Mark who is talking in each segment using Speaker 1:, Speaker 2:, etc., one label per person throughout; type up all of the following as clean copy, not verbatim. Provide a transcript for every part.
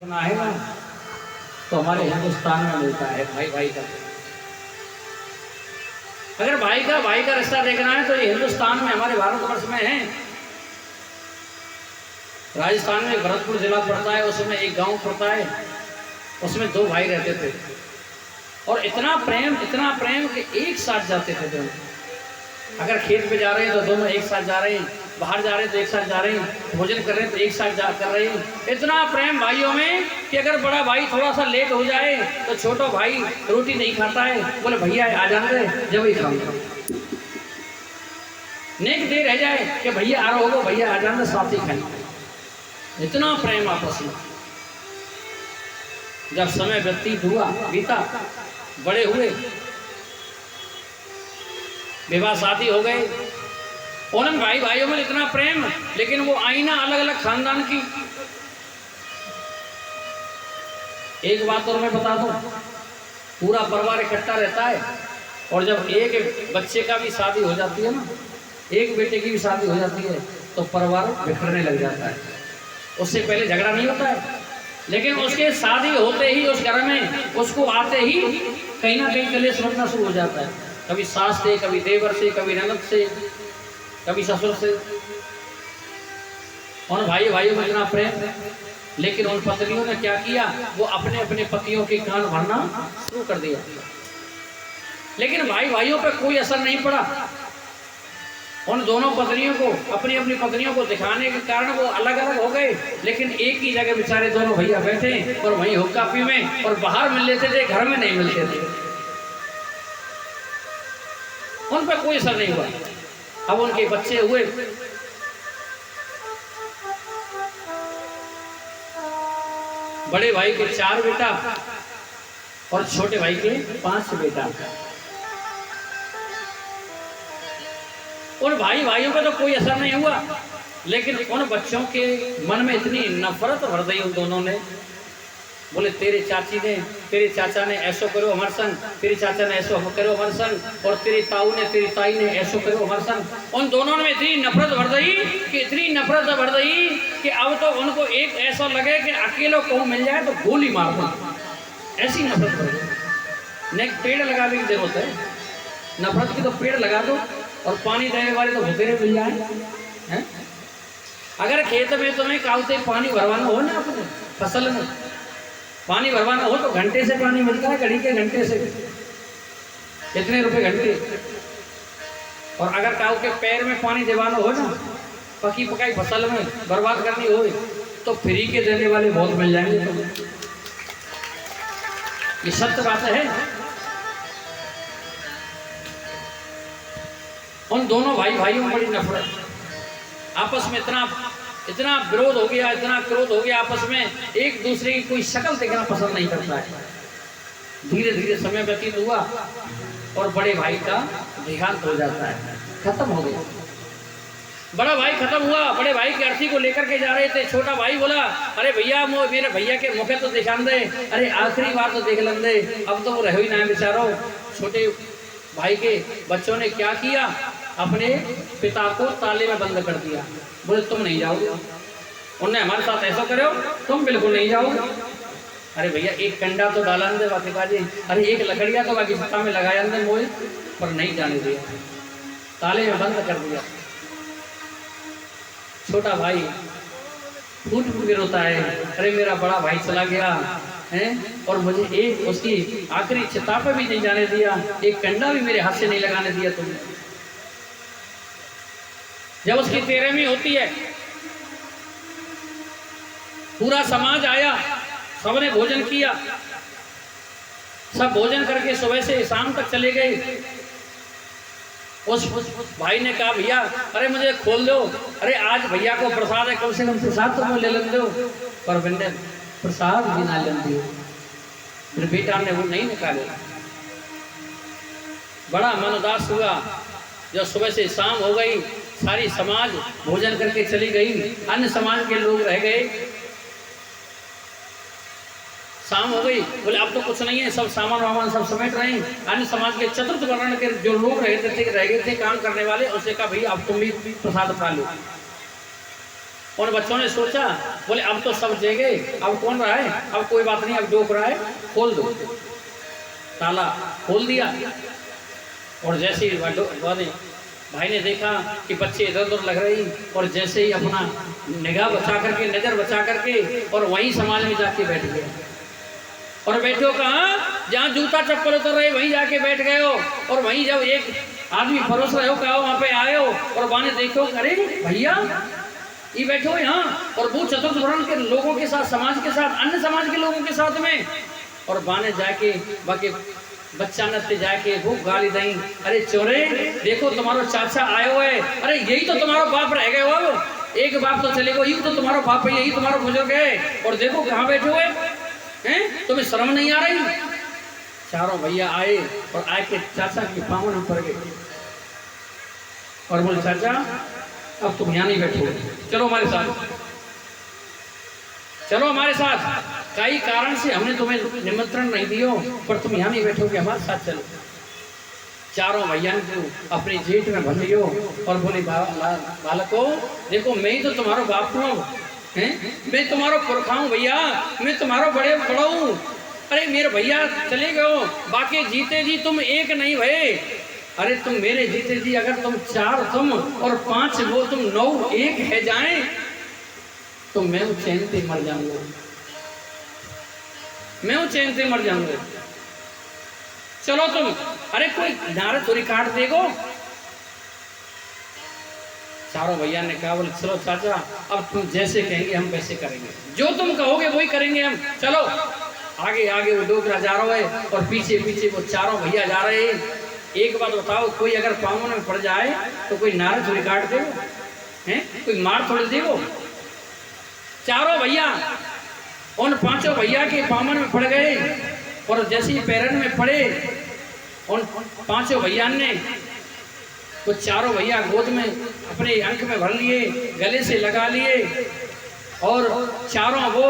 Speaker 1: सुना है ना, तो हमारे हिंदुस्तान में मिलता है भाई भाई का। अगर भाई का रिश्ता देखना है तो ये हिंदुस्तान में हमारे भारतवर्ष में है। राजस्थान में भरतपुर जिला पड़ता है, उसमें एक गांव पड़ता है, उसमें दो भाई रहते थे और इतना प्रेम कि एक साथ जाते थे दोनों। अगर खेत पे जा रहे हैं तो दोनों एक साथ जा रहे हैं, बाहर जा रहे हैं तो एक साथ जा रहे हैं, भोजन कर रहे हैं तो एक साथ जा कर रहे हैं। इतना प्रेम भाइयों में कि अगर बड़ा भाई थोड़ा सा लेट हो जाए तो छोटा भाई रोटी नहीं खाता है, बोले भैया आ जाते जब ही खाऊंगा। नेक दे रह जाए कि भैया आ रहा होगा, भैया आ जाते साथ ही खाएंगे। इतना प्रेम आपस में। जब समय व्यतीत हुआ बीता, बड़े हुए, विवाह शादी हो गए, उन भाई भाइयों में इतना प्रेम, लेकिन वो आईना अलग अलग खानदान की। एक बात और मैं बता दूं, पूरा परिवार इकट्ठा रहता है और जब एक बच्चे का भी शादी हो जाती है ना, एक बेटे की भी शादी हो जाती है तो परिवार बिखरने लग जाता है। उससे पहले झगड़ा नहीं होता है, लेकिन उसके शादी होते ही उस घर में उसको आते ही कहीं ना कहीं कलेश बनना शुरू हो जाता है। कभी सास से, कभी देवर से, कभी ननद से, कभी ससुर से। और भाई भाइयों में इतना प्रेम, लेकिन उन पत्नियों ने क्या किया, वो अपने अपने पतियों के कान भरना शुरू कर दिया। लेकिन भाई भाइयों पर कोई असर नहीं पड़ा। उन दोनों पत्नियों को, अपनी अपनी पत्नियों को दिखाने के कारण वो अलग अलग हो गए, लेकिन एक ही जगह बेचारे दोनों भैया बैठे और वहीं हुक्का पी में, और बाहर मिल लेते थे, घर में नहीं मिलते थे। उन पर कोई असर नहीं हुआ। अब उनके बच्चे हुए, बड़े भाई के 4 बेटा और छोटे भाई के 5 बेटा। उन भाई भाइयों का तो कोई असर नहीं हुआ, लेकिन उन बच्चों के मन में इतनी नफरत भर दी उन दोनों ने। बोले तेरे चाची ने, तेरे चाचा ने ऐसो करो हमारे संग, तेरे चाचा ने ऐसो करो हमारे संग, और तेरी ताऊ ने, तेरी ताई ने ऐसो करो हमारे संग। उन दोनों ने इतनी नफरत भर दी कि इतनी नफरत भर दी कि अब तो उनको एक ऐसा लगे कि अकेले कहूँ मिल जाए तो गोली मार दो, ऐसी नफरत भर गई। ने पेड़ लगाने की जरूरत है, नफरत की तो पेड़ लगा दो, और पानी देने वाले तो भूतेरे मिल जाए हैं। अगर खेत में तुम्हें काउते पानी भरवाना हो ना, अपने फसल में पानी भरवाना हो तो घंटे से पानी मिलता है, घड़ी के घंटे से, कितने रुपए घंटे। और अगर काऊ के पैर में पानी दिवाना हो ना, पकी पकाई फसल में बर्बाद करनी हो तो फ्री के देने वाले बहुत मिल जाएंगे तुम्हें। ये सत्य बात है। उन दोनों भाई भाइयों में बड़ी नफरत, आपस में इतना विरोध हो गया, इतना क्रोध हो गया आपस में, एक दूसरे की कोई शक्ल देखना पसंद नहीं करता है। धीरे धीरे समय व्यतीत हुआ और बड़े भाई का देहांत हो जाता है, खत्म हो गया। बड़ा भाई खत्म हुआ, बड़े भाई की अर्थी को लेकर के जा रहे थे। छोटा भाई बोला, अरे भैया मेरे भैया के मुखे तो दिखा दे, अरे आखिरी बार तो देख लें दे, अब तो वो रहो ही ना बेचारो। छोटे भाई के बच्चों ने क्या किया, अपने पिता को ताले में बंद कर दिया। बोले तुम नहीं जाओगे, उन्होंने हमारे साथ ऐसा करो, तुम बिल्कुल नहीं जाओगे। अरे भैया एक कंडा तो डाला दे बाकी बाजी, अरे एक लकड़िया तो बाकी सत्ता में लगाया अंदर मोए, पर नहीं जाने दिया, ताले में बंद कर दिया। छोटा भाई फूट फूट के रोता है, अरे मेरा बड़ा भाई चला गया है और मुझे एक उसकी आखिरी चिता पे भी नहीं जाने दिया, एक कंडा भी मेरे हाथ से नहीं लगाने दिया तुमने। जब उसकी 13वीं होती है, पूरा समाज आया, सबने भोजन किया, सब भोजन करके सुबह से शाम तक चले गए। उस भाई ने कहा भैया अरे मुझे खोल दो, अरे आज भैया को प्रसाद है, कम से कम प्रसाद तो मैं ले लें दो, पर मैंने प्रसाद भी ना ले दिया। फिर बेटा ने वो नहीं निकाले। बड़ा मन उदास हुआ। जब सुबह से शाम हो गई, सारी समाज भोजन करके चली गई, अन्य समाज के लोग रह गए। शाम हो गई, बोले अब तो कुछ नहीं है, सब सामान वामान सब समेट रहे हैं। अन्य समाज के चतुर्थ वर्ण के जो लोग रह गए थे काम करने वाले, उससे कहा भैया अब तुम भी प्रसाद खा लो। और बच्चों ने सोचा बोले अब तो सब जगह, अब कौन रहा है, अब कोई बात नहीं, अब डोक रहा है, खोल दो। ताला खोल दिया और जैसे ही भाई ने देखा कि बच्चे इधर उधर लग रही, और जैसे ही अपना निगाह बचा करके, नजर बचा करके, और वहीं समाज में जाके बैठ गए। और बैठो कहाँ, जहाँ जूता चप्पल उतर रहे वहीं जाके बैठ गए हो। और वहीं जब एक आदमी परोस रहे हो, कहा वहाँ पे आए हो, और बाने देखो, अरे भैया ये बैठो यहाँ, और वो चतुर्थ वर्ण के लोगों के साथ, समाज के साथ, अन्य समाज के लोगों के साथ में, और बाने जाके बाकी बच्चा नते जाके वो गाली दई, अरे चोरे देखो तुम्हारो चाचा आए हुए, अरे यही तो तुम्हारा बाप रह गए हो, एक बाप तो चले गो, यही तो तुम्हारा बाप है, यही तुम्हारा बुजुर्ग है, और देखो कहाँ बैठे हुए हैं, तुम्हें शर्म नहीं आ रही। चारों भैया आए और आके चाचा के पाँव में पड़ गए और बोले चाचा अब तुम यहाँ नहीं बैठो, चलो हमारे साथ, चलो हमारे साथ, कई कारण से हमने तुम्हें निमंत्रण नहीं दियो, पर तुम यहाँ नहीं बैठोगे, हमारे साथ चलो। चारों भैया को अपनी जेठ में भर लियो और बोले बालको देखो मैं ही तो तुम्हारा बाप हूँ, मैं तुम्हारा पुरखा हूँ भैया, मैं तुम्हारा बड़े बड़ा हूँ, अरे मेरे भैया चले गए, बाकी जीते जी तुम एक नहीं भये, अरे तुम मेरे जीते जी अगर तुम 4 तुम और 5 वो तुम 9 एक है जाएं तो मैं वो चैन से मर जाऊंगा, मैं वो चैन से मर जाऊंगा, चलो तुम, अरे कोई नारद थोड़ी काट देगो। चारों भैया ने कहा बोले चलो चाचा अब तुम जैसे कहेंगे हम वैसे करेंगे, जो तुम कहोगे वही करेंगे हम, चलो। आगे आगे वो डोकरा जा रहा है और पीछे पीछे वो चारों भैया जा रहे हैं। एक बात बताओ, कोई अगर पाँव में पड़ जाए तो कोई नारद थोड़ी काट दे, हैं कोई मार थोड़ी देगो। चारों भैया उन 5 भैया के पामन में पड़ गए, और जैसे ही पैरन में पड़े उन 5 भैया ने वो चारों भैया गोद में अपने अंक में भर लिए, गले से लगा लिए, और चारों वो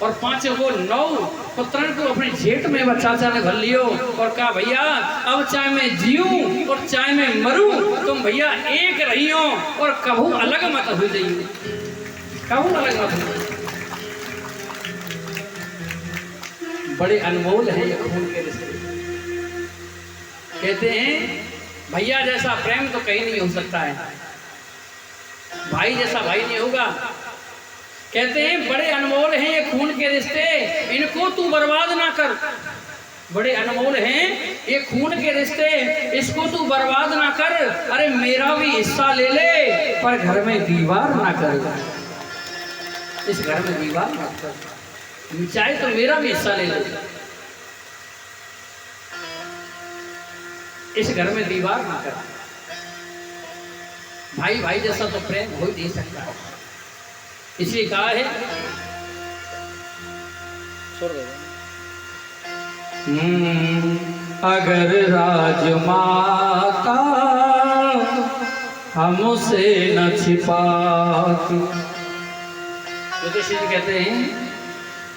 Speaker 1: और 5 वो 9 पुत्रन को अपने जेठ में वो चाचा ने भर लियो और कहा भैया अब चाहे मैं जीऊं और चाहे मैं मरूं तुम भैया एक रही हो और कभू अलग मत हो जाइए, कभू अलग मत हो। बड़े अनमोल है ये खून के रिश्ते। कहते हैं भैया जैसा प्रेम तो कहीं नहीं हो सकता है, भाई जैसा भाई नहीं होगा। कहते हैं बड़े अनमोल हैं ये खून के रिश्ते, इनको तू बर्बाद ना कर। बड़े अनमोल हैं ये खून के रिश्ते, इसको तू बर्बाद ना कर। अरे मेरा भी हिस्सा ले ले पर घर में दीवार ना कर, इस घर में दीवार ना कर, चाहे तो मेरा भी हिस्सा ले ले, इस घर में दीवार ना कर। भाई भाई जैसा तो प्रेम हो ही नहीं सकता है, इसलिए कहा है अगर राजमाता हमसे न छिपाती, युधिष्ठिर जी कहते हैं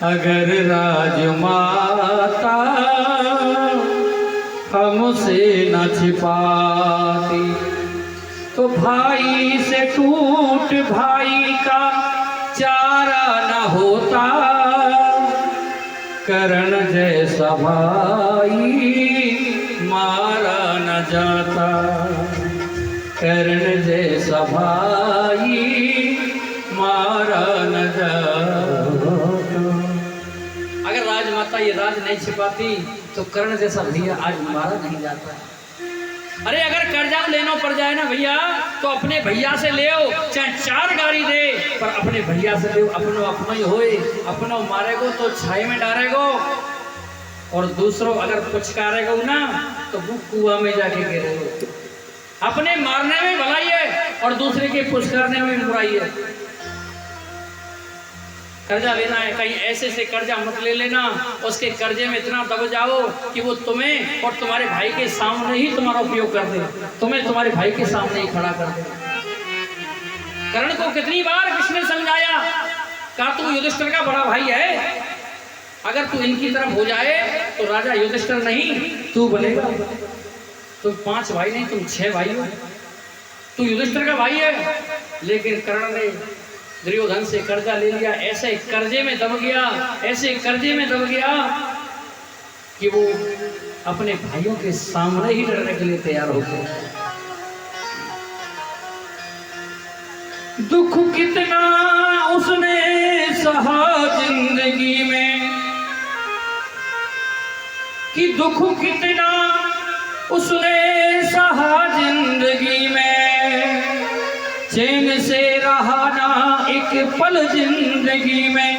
Speaker 1: अगर राजमाता हमसे न छिपाती तो भाई से टूट भाई का चारा न होता, कर्ण जैसा भाई मारा न जाता, कर्ण जैसा भाई मारा न जाता। अगर राजमाता ये राज नहीं छिपाती तो कर्ण जैसा भैया आज मारा नहीं जाता। अरे अगर कर्जा लेना पड़ जाए ना भैया तो अपने भैया से ले आओ, चाहे 4 गाड़ी दे पर अपने भैया से ले, अपनो अपनो ही होए, अपनो मारेगो तो छाई में डालेगो और दूसरों अगर पुचकारेगो ना तो वो कुआं में जाके गिरेगो। अपने मारने में भलाई है और दूसरे के पुचकारने में भी बुराई है। कर्जा लेना है कहीं ऐसे से कर्जा मत ले लेना, उसके कर्जे में इतना दब जाओ कि वो तुम्हें और तुम्हारे भाई के सामने ही तुम्हारा उपयोग कर दे, तुम्हें तुम्हारे भाई के सामने ही खड़ा कर दे। कर्ण को कितनी बार कृष्ण ने समझाया, कहा तू युधिष्ठिर का बड़ा भाई है, अगर तू इनकी तरफ हो जाए तो राजा युधिष्ठिर नहीं तू बनेगा। तुम 5 भाई नहीं तुम 6 भाई हो, तू युधिष्ठिर का भाई है। लेकिन कर्ण ने दुर्योधन से कर्जा ले लिया, ऐसे कर्जे में दब गया, ऐसे कर्जे में दब गया कि वो अपने भाइयों के सामने ही लड़ने के लिए तैयार हो गए। दुख कितना उसने सहा जिंदगी में, कि दुख कितना उसने सहा जिंदगी में, चैन से रहा ना एक पल जिंदगी में,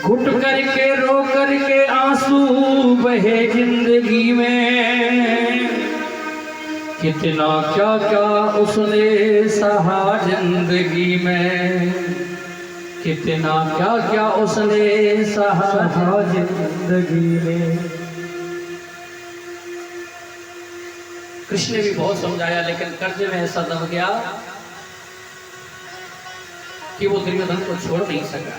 Speaker 1: घुट करके रो करके आंसू बहे जिंदगी में, कितना क्या क्या उसने सहा जिंदगी में, कितना क्या क्या उसने सहा जिंदगी में। कृष्ण ने भी बहुत समझाया, लेकिन कर्जे में ऐसा दब गया कि वो दुर्योधन को छोड़ नहीं सका।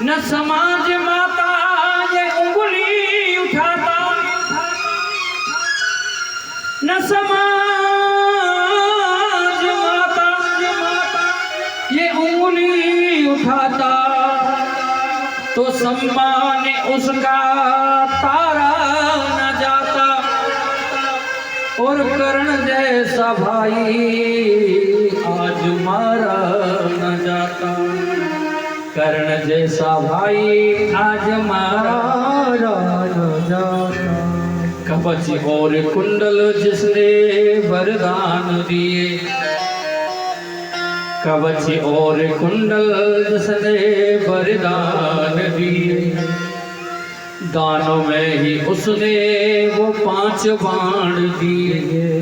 Speaker 1: न समाज माता ये उंगली उठाता, न समाज माता ये उंगली उठाता, तो सम्मान उसका तारा न जाता, और कर्ण जैसा भाई आज मारा न जाता, कर्ण जैसा भाई आज मारा न जाता। कवच और कुंडल जिसने वरदान दिए, कवच और कुंडल जिसने वरदान दिए, दानों में ही उसने वो 5 बाण दिए,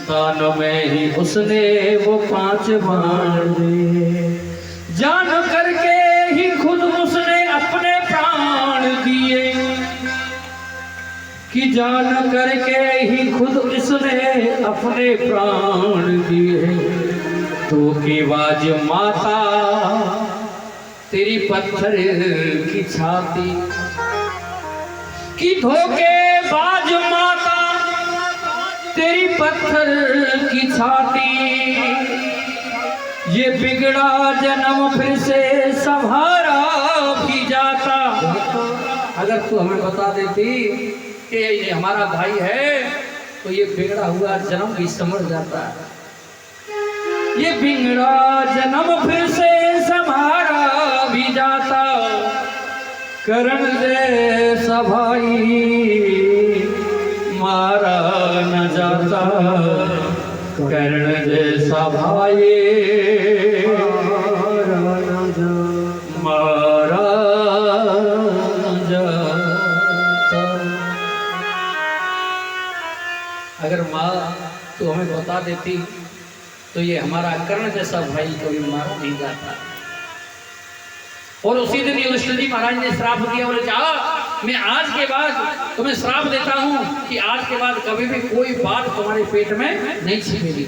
Speaker 1: दानों में ही उसने वो 5 बाण दिए, जान करके ही खुद उसने अपने प्राण दिए, कि जान करके ही खुद इसने अपने प्राण दिए। तो की बाज माता तेरी पत्थर की छाती, कि धोखेबाज माता तेरी पत्थर की छाती, ये बिगड़ा जन्म फिर से संभारा भी जाता। अगर तू हमें बता देती कि ये हमारा भाई है, तो ये बिगड़ा हुआ जन्म भी समझ जाता है। ये बिगड़ा जन्म फिर से संभारा भी जाता, कर्ण जैसा भाई मारा न जाता, कर्ण जैसा भाई मारा न जाता। अगर माँ तो हमें बता देती तो ये हमारा कर्ण जैसा भाई कभी मारा नहीं जाता। और उसी दिन युधिष्ठिर जी महाराज ने श्राप दिया, बोले जा मैं आज के बाद तुम्हें श्राप देता हूँ कि आज के बाद कभी भी कोई बात तुम्हारे पेट में नहीं छिपेगी।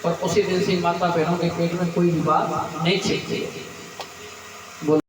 Speaker 1: और उसी दिन से माता बहनों के पेट में कोई भी बात नहीं छिपती।